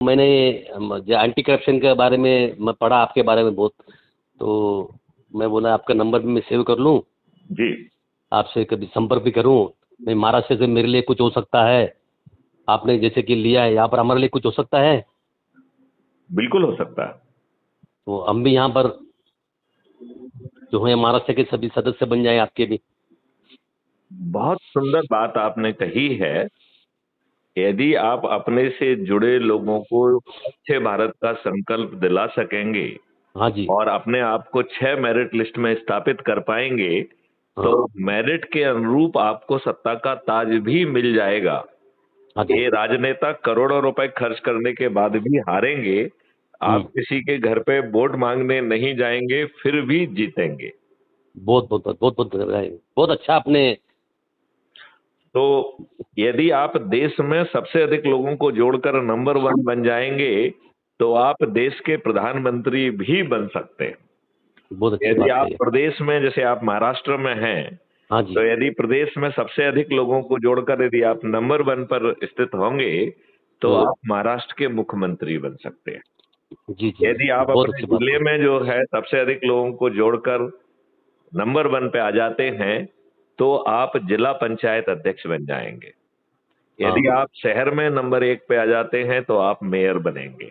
मैंने जो anti corruption के बारे में मैं पढ़ा आपके बारे में बहुत, तो मैं बोला आपका नंबर भी मैं सेव कर लूं, जी। आपसे कभी संपर्क भी करूं। मैं महाराष्ट्र से मेरे लिए कुछ हो सकता है, आपने जैसे कि लिया है यहाँ पर हमारे लिए कुछ हो सकता है, बिल्कुल हो सकता है। तो हम भी यहाँ पर जो है महाराष्ट्र के सभी सदस्य बन जाए आपके भी। बहुत सुंदर बात आपने कही है। यदि आप अपने से जुड़े लोगों को अच्छे भारत का संकल्प दिला सकेंगे हाँ जी। और अपने आप को 6 मेरिट लिस्ट में स्थापित कर पाएंगे, तो हाँ। मेरिट के अनुरूप आपको सत्ता का ताज भी मिल जाएगा। हाँ जी। ये राजनेता करोड़ों रुपए खर्च करने के बाद भी हारेंगे। आप हम्म। किसी के घर पे वोट मांगने नहीं जाएंगे, फिर भी जीतेंगे। बहुत बहुत बहुत बहुत बहुत बहुत अच्छा आपने। तो यदि आप देश में सबसे अधिक लोगों को जोड़कर नंबर 1 बन जाएंगे, तो आप देश के प्रधानमंत्री भी बन सकते हैं। बहुत अच्छी यदि बात आप कही है। प्रदेश में, जैसे आप महाराष्ट्र में हैं, हाँ तो जी। यदि प्रदेश में सबसे अधिक लोगों को जोड़कर यदि आप नंबर 1 पर स्थित होंगे, तो हम्म। आप महाराष्ट्र के मुख्यमंत्री बन सकते हैं। जी जी यदि जी, आप बहुत अपने अच्छी बात जिले है। में जो है सबसे अधिक लोगों को जोड़कर नंबर 1 पे आ जाते हैं, तो आप जिला पंचायत अध्यक्ष बन जाएंगे। यदि हाँ। आप शहर में नंबर 1 पे आ जाते हैं, तो आप मेयर बनेंगे।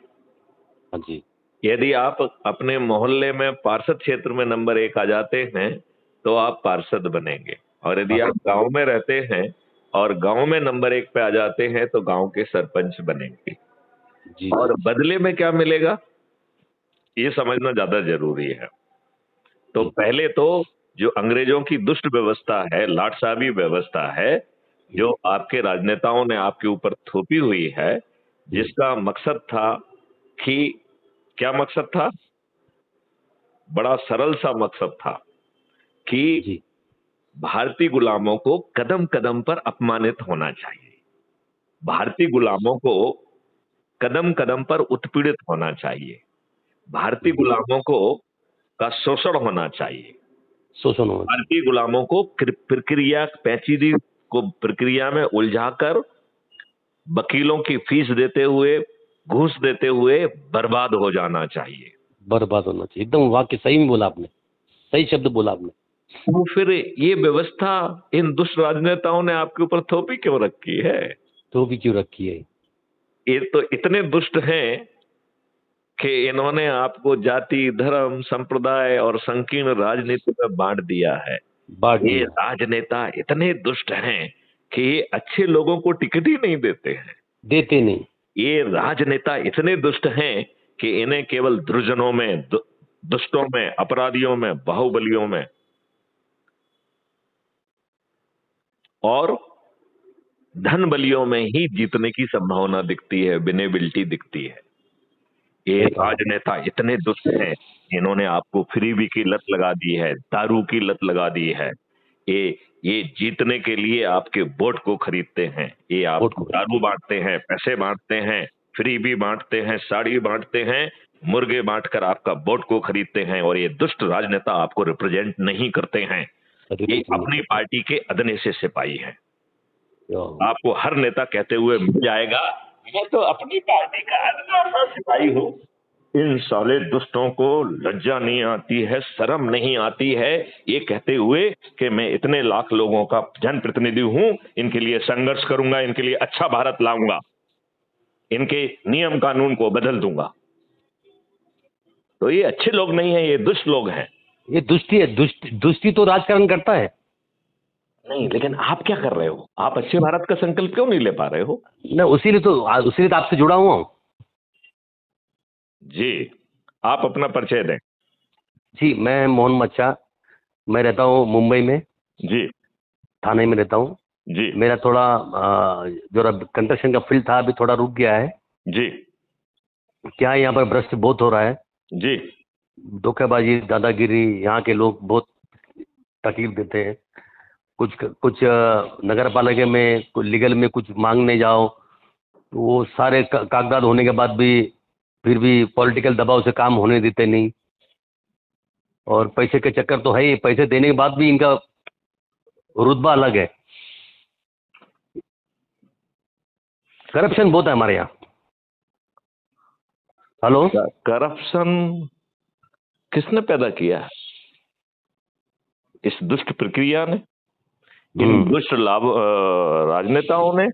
हाँ जी। यदि आप अपने मोहल्ले में पार्षद क्षेत्र में नंबर 1 आ जाते हैं, तो आप पार्षद बनेंगे। और यदि आप पास- गांव में रहते हैं और गांव में नंबर 1 पे आ जाते हैं, तो गांव के सरपंच बनेंगे। जी जी और जी बदले में क्या मिलेगा, ये समझना ज्यादा जरूरी है। तो जी। पहले तो जो अंग्रेजों की दुष्ट व्यवस्था है, लाटसाबी व्यवस्था है, जो हम्म। आपके राजनेताओं ने आपके ऊपर थोपी हुई है, हम्म। जिसका मकसद था कि, क्या मकसद था? बड़ा सरल सा मकसद था कि जी। भारतीय गुलामों को कदम कदम पर अपमानित होना चाहिए। भारतीय गुलामों को कदम कदम पर उत्पीड़ित होना चाहिए। भारतीय हम्म। गुलामों को का शोषण होना चाहिए। शोषण होना चाहिए। भारतीय गुलामों को प्रक्रिया पेचीदी को प्रक्रिया में उलझाकर वकीलों की फीस देते हुए, घूस देते हुए बर्बाद हो जाना चाहिए। बर्बाद होना चाहिए, एकदम वाक्य सही में बोला आपने, सही शब्द बोला आपने। तो फिर ये व्यवस्था इन दुष्ट राजनेताओं ने आपके ऊपर थोपी क्यों रखी है? तो भी क्यों रखी है। ये तो इतने दुष्ट हैं कि इन्होंने आपको जाति, धर्म, संप्रदाय और संकीर्ण राजनीति में बांट दिया है। बांट ये दिया। राजनेता इतने दुष्ट हैं कि ये अच्छे लोगों को टिकट ही नहीं देते हैं। देते नहीं। ये राजनेता इतने दुष्ट हैं कि इन्हें केवल दुर्जनों में, दुष्टों में, अपराधियों में, बाहुबलियों में और धन बलियों में ही जीतने की संभावना दिखती है, विनेबिलिटी दिखती है। ये सही कहा। राजनेता इतने दुष्ट हैं, इन्होंने आपको फ्रीबी की लत लगा दी है, दारू की लत लगा दी है। ये ये जीतने के लिए आपके वोट को खरीदते हैं। ये वोट आपको को दारू खरीदते। बांटते हैं, पैसे बांटते हैं, फ्रीबी बांटते हैं, साड़ी बांटते हैं, मुर्गे बांटकर आपका वोट को खरीदते हैं। और ये दुष्ट राजनेता आपको रिप्रेजेंट नहीं करते हैं। ये रिप्रेजेंट नहीं अपनी करते। पार्टी के अदने से सिपाही हैं। तो आपको हर नेता कहते हुए मिल जाएगा, मैं तो अपनी पार्टी का अदना सा सिपाही हूं। इन साले दुष्टों को लज्जा नहीं आती है, शर्म नहीं आती है, ये कहते हुए कि मैं इतने लाख लोगों का जनप्रतिनिधि हूं, इनके लिए संघर्ष करूंगा, इनके लिए अच्छा भारत लाऊंगा, इनके नियम कानून को बदल दूंगा। तो ये अच्छे लोग नहीं है, ये दुष्ट लोग हैं। ये दुष्टी है, दुष्टी तो राजकारण करता है। नहीं, लेकिन आप क्या कर रहे हो? आप अच्छे भारत का संकल्प क्यों नहीं ले पा रहे हो? मैं उसीलिए तो आपसे जुड़ा हुआ हूँ। जी, आप अपना परिचय दें। जी, मैं मोहन मच्छा, मैं रहता हूँ मुंबई में, जी। थाने में रहता हूँ। जी। मेरा थोड़ा जो कंस्ट्रक्शन का फील्ड था अभी थोड़ा रुक गया है। जी। क्या है, यहाँ पर भ्रष्ट बहुत हो रहा है। जी। धोखेबाजी, दादागिरी, यहाँ के लोग बहुत तकलीफ देते हैं। कुछ कुछ नगर पालिका में कुछ लीगल में कुछ मांगने जाओ तो वो सारे कागजात होने के बाद भी फिर भी पॉलिटिकल दबाव से काम होने देते नहीं। और पैसे के चक्कर तो है ही, पैसे देने के बाद भी इनका रुतबा अलग है। करप्शन बहुत है हमारे यहाँ। हेलो। करप्शन किसने पैदा किया? इस दुष्ट प्रक्रिया ने, इन दुष्ट राजनेताओं ने।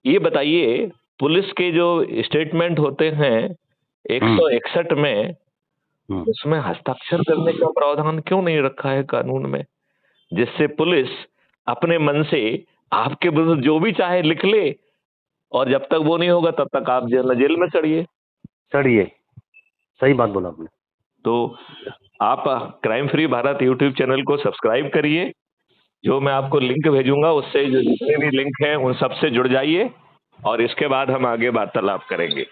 ये बताइए, पुलिस के जो स्टेटमेंट होते हैं 161 में, उसमें हस्ताक्षर करने का प्रावधान क्यों नहीं रखा है कानून में, जिससे पुलिस अपने मन से आपके विरुद्ध जो भी चाहे लिख ले, और जब तक वो नहीं होगा तब तक आप जेल में चढ़िए। सही बात बोला आपने। तो आप crime free Bharat YouTube channel को सब्सक्राइब करिए। जो मैं आपको लिंक भेजूंगा उससे जो जितने भी लिंक हैं उन सब से जुड़ जाइए, और इसके बाद हम आगे वार्तालाप करेंगे।